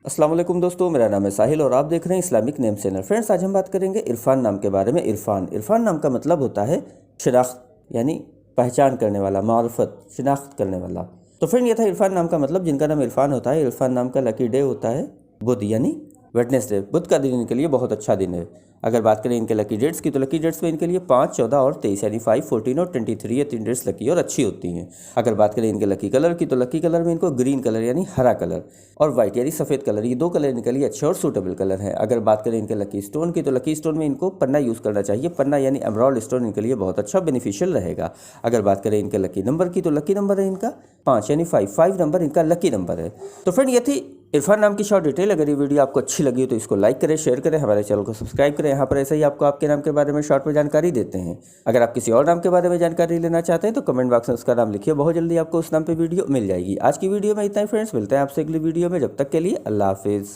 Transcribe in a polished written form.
अस्सलाम वालेकुम दोस्तों, मेरा नाम है साहिल और आप देख रहे हैं इस्लामिक नेम चैनल। फ्रेंड्स, आज हम बात करेंगे इरफान नाम के बारे में। इरफान नाम का मतलब होता है शिनाख्त, यानी पहचान करने वाला, मार्फत, शिनाख्त करने वाला। तो फ्रेंड, ये था इरफान नाम का मतलब, जिनका नाम इरफान होता है। इरफान नाम का लकी डे होता है बुध, यानी वेडनेसडे। बुध का दिन इनके लिए बहुत अच्छा दिन है। अगर बात करें इनके लकी डेट्स की, तो लकी डेट्स में इनके लिए 5, 14 और 23 यानी 5, 14 और 23 ये 3 डेट्स लकी और अच्छी होती हैं। अगर बात करें इनके लकी कलर की, तो लकी कलर में इनको ग्रीन कलर यानी हरा कलर और वाइट यानी सफ़ेद कलर, ये 2 कलर इनके लिए अच्छे और सूटेबल कलर हैं। अगर बात करें इनके लकी स्टोन की, तो लकी स्टोन में इनको पन्ना यूज़ करना चाहिए। पन्ना यानी एमराल्ड स्टोन इनके लिए बहुत अच्छा बेनिफिशियल रहेगा। अगर बात करें इनके लकी नंबर की, तो लकी नंबर है इनका 5 यानी 5 नंबर इनका लकी नंबर है। तो फ्रेंड, ये थी इरफान नाम की शॉर्ट डिटेल। अगर ये वीडियो आपको अच्छी लगी हो तो इसको लाइक करें, शेयर करें, हमारे चैनल को सब्सक्राइब करें। यहाँ पर ऐसे ही आपको आपके नाम के बारे में शॉर्ट में जानकारी देते हैं। अगर आप किसी और नाम के बारे में जानकारी लेना चाहते हैं तो कमेंट बॉक्स में उसका नाम लिखिए, बहुत जल्दी आपको उस नाम पे वीडियो मिल जाएगी। आज की वीडियो में इतना ही फ्रेंड्स, मिलते हैं आपसे अगली वीडियो में। जब तक के लिए अल्लाह हाफिज़।